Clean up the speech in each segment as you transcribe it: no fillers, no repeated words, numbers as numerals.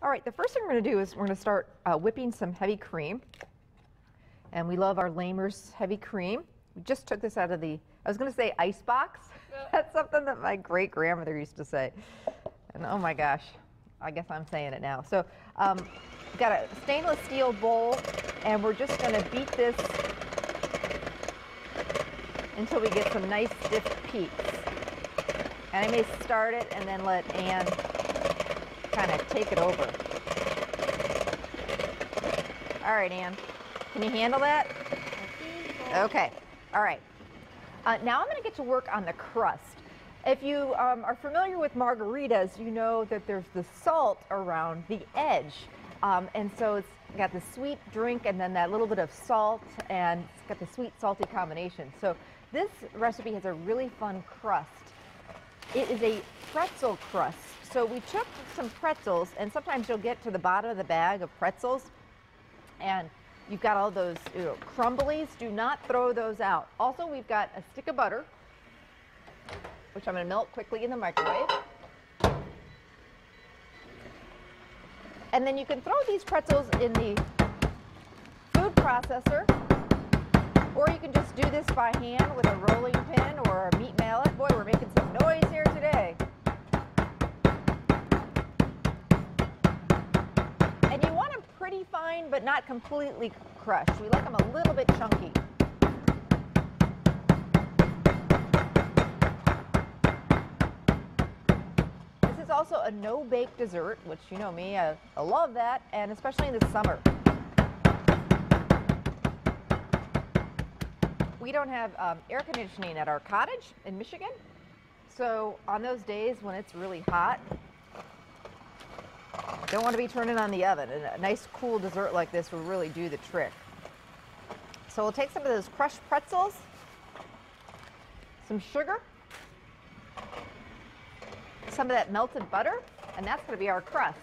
All right, the first thing we're going to do is we're going to start whipping some heavy cream. And we love our Lamers heavy cream. We just took this out of the, I was going to say ice box. That's something that my great grandmother used to say. And oh my gosh, I guess I'm saying it now. So we've got a stainless steel bowl, and we're just going to beat this until we get some nice stiff peaks. And I may start it and then let Ann kind of take it over. All right, Ann, can you handle that? Okay, all right. Now I'm going to get to work on the crust. If you are familiar with margaritas, you know that there's the salt around the edge. And so it's got the sweet drink and then that little bit of salt, and it's got the sweet salty combination. So this recipe has a really fun crust. It is a pretzel crust. So we took some pretzels, and sometimes you'll get to the bottom of the bag of pretzels and you've got all those crumblies. Do not throw those out. Also, we've got a stick of butter, which I'm going to melt quickly in the microwave. And then you can throw these pretzels in the food processor, or you can just do this by hand with a rolling pin or a meat mallet. Boy, we're making some noise here today. And you want them pretty fine, but not completely crushed. We like them a little bit chunky. This is also a no-bake dessert, which you know me, I love that, and especially in the summer. We don't have air conditioning at our cottage in Michigan, so on those days when it's really hot, don't want to be turning on the oven, and a nice cool dessert like this will really do the trick. So we'll take some of those crushed pretzels, some sugar, some of that melted butter, and that's going to be our crust.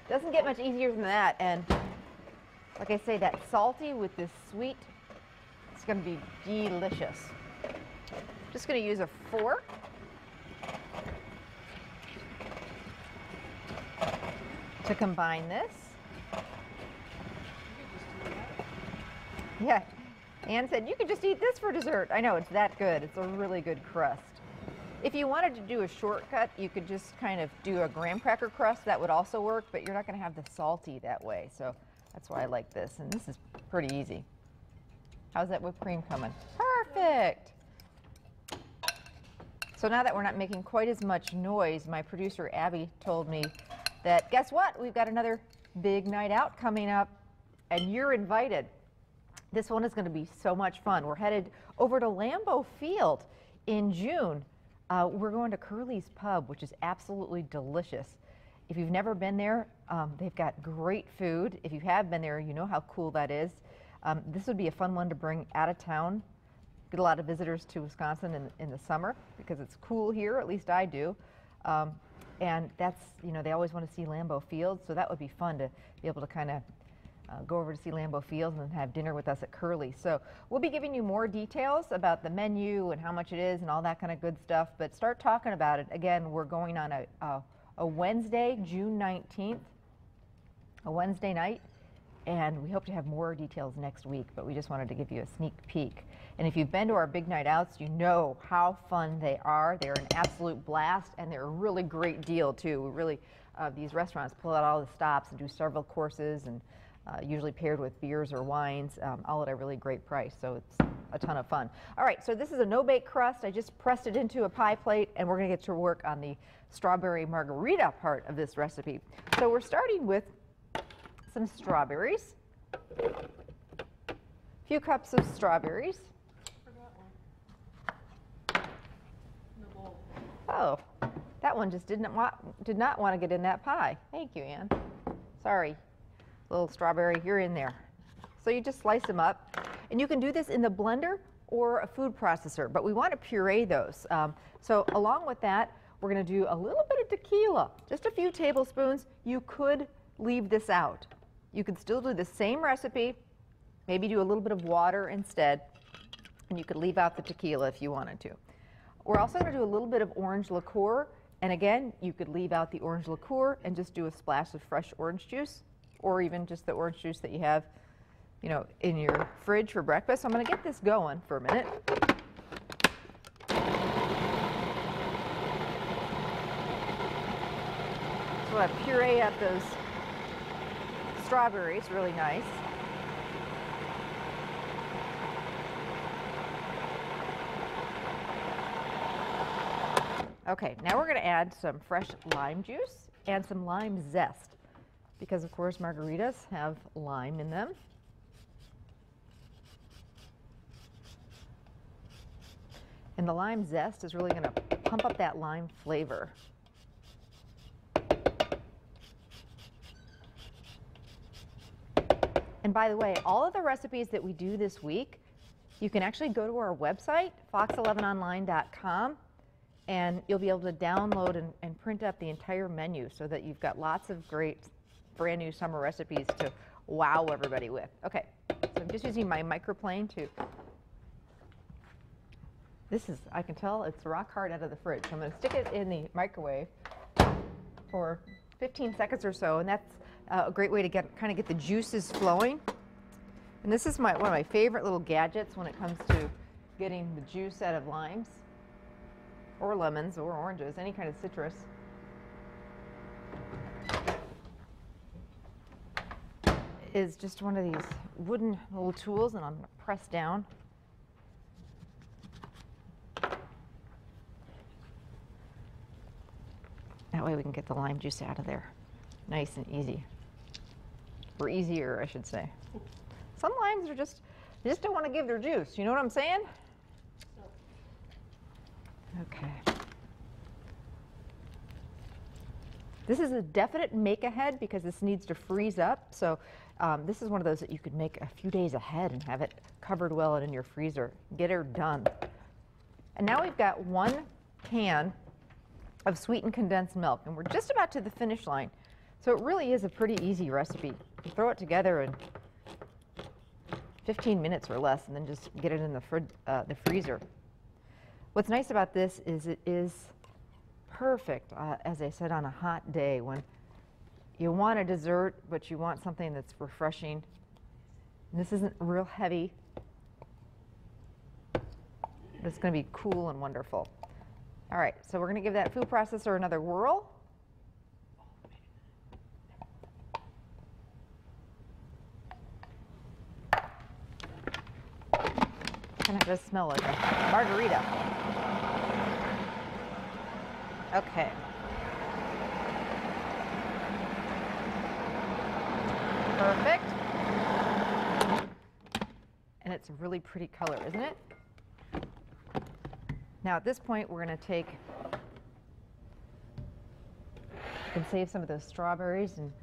Doesn't get much easier than that, and like I say, that salty with this sweet, it's going to be delicious. Just going to use a fork. To combine this. Yeah, Ann said you could just eat this for dessert. I know, it's that good. It's a really good crust. If you wanted to do a shortcut, you could just kind of do a graham cracker crust. That would also work, but you're not going to have the salty that way. So that's why I like this, and this is pretty easy. How's that whipped cream coming? Perfect. So now that we're not making quite as much noise, my producer Abby told me that, guess what? We've got another big night out coming up, and you're invited. This one is going to be so much fun. We're headed over to Lambeau Field in June. We're going to Curly's Pub, which is absolutely delicious. If you've never been there, they've got great food. If you have been there, you know how cool that is. This would be a fun one to bring out of town. Get a lot of visitors to Wisconsin in the summer because it's cool here, at least I do. And that's, you know, they always want to see Lambeau Field, so that would be fun to be able to kind of go over to see Lambeau Field and have dinner with us at Curly. So we'll be giving you more details about the menu and how much it is and all that kind of good stuff, but start talking about it. Again, we're going on a Wednesday, June 19th, a Wednesday night, and we hope to have more details next week, but we just wanted to give you a sneak peek. And if you've been to our big night outs, you know how fun they are. They're an absolute blast, and they're a really great deal, too. We really, these restaurants pull out all the stops and do several courses, and usually paired with beers or wines, all at a really great price, so it's a ton of fun. All right, so this is a no-bake crust. I just pressed it into a pie plate, and we're going to get to work on the strawberry margarita part of this recipe. So we're starting with some strawberries, a few cups of strawberries. Oh, that one just did not want to get in that pie. Thank you, Ann. Sorry, little strawberry, you're in there. So you just slice them up, and you can do this in the blender or a food processor, but we want to puree those. So along with that, we're going to do a little bit of tequila, just a few tablespoons. You could leave this out. You could still do the same recipe, maybe do a little bit of water instead, and you could leave out the tequila if you wanted to. We're also going to do a little bit of orange liqueur And again, you could leave out the orange liqueur and just do a splash of fresh orange juice, or even just the orange juice that you have, you know, in your fridge for breakfast. So I'm going to get this going for a minute. So I puree up those strawberries really nice. Okay, now we're going to add some fresh lime juice and some lime zest, because of course margaritas have lime in them. And the lime zest is really going to pump up that lime flavor. And by the way, all of the recipes that we do this week, you can actually go to our website, fox11online.com, and you'll be able to download and print up the entire menu so that you've got lots of great brand new summer recipes to wow everybody with. Okay, so I'm just using my microplane to, this is, I can tell it's rock hard out of the fridge. So I'm going to stick it in the microwave for 15 seconds or so, and that's a great way to kind of get the juices flowing. And this is one of my favorite little gadgets when it comes to getting the juice out of limes or lemons or oranges, any kind of citrus. Is just one of these wooden little tools, and I'm going to press down. That way we can get the lime juice out of there. Nice and easy. Or easier, I should say. Some limes are they just don't want to give their juice. You know what I'm saying? Okay. This is a definite make ahead because this needs to freeze up. So this is one of those that you could make a few days ahead and have it covered well and in your freezer. Get her done. And now we've got 1 can of sweetened condensed milk, and we're just about to the finish line. So it really is a pretty easy recipe. You throw it together in 15 minutes or less, and then just get it in the freezer. What's nice about this is it is perfect, as I said, on a hot day when you want a dessert, but you want something that's refreshing. And this isn't real heavy. It's going to be cool and wonderful. All right, so we're going to give that food processor another whirl. Kind of does smell like a margarita. Okay. Perfect. And it's a really pretty color, isn't it? Now at this point we're going to take, you can save some of those strawberries and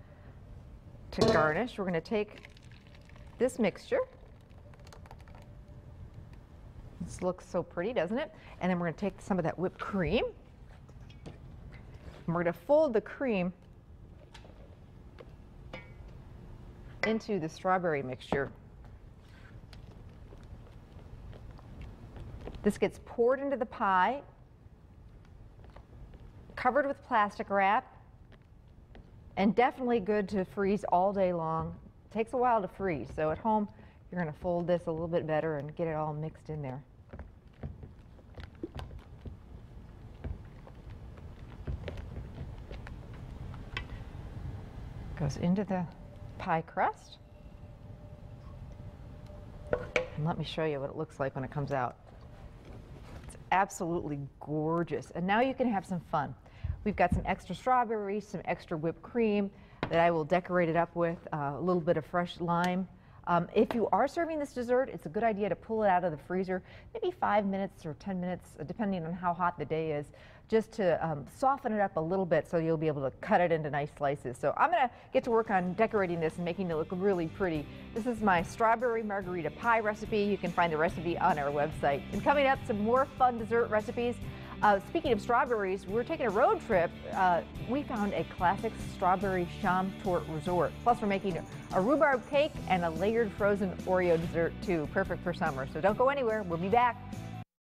to garnish. We're going to take this mixture. This looks so pretty, doesn't it? And then we're going to take some of that whipped cream. And we're going to fold the cream into the strawberry mixture. This gets poured into the pie, covered with plastic wrap, and definitely good to freeze all day long. It takes a while to freeze, so at home you're going to fold this a little bit better and get it all mixed in there. Goes into the pie crust. And let me show you what it looks like when it comes out. It's absolutely gorgeous. And now you can have some fun. We've got some extra strawberries, some extra whipped cream that I will decorate it up with, a little bit of fresh lime. If you are serving this dessert, it's a good idea to pull it out of the freezer, maybe 5 minutes or 10 minutes, depending on how hot the day is, just to soften it up a little bit so you'll be able to cut it into nice slices. So I'm going to get to work on decorating this and making it look really pretty. This is my strawberry margarita pie recipe. You can find the recipe on our website. And coming up, some more fun dessert recipes. Speaking of strawberries, we're taking a road trip. We found a classic strawberry sham tort resort. Plus, we're making a rhubarb cake and a layered frozen Oreo dessert, too. Perfect for summer. So don't go anywhere. We'll be back.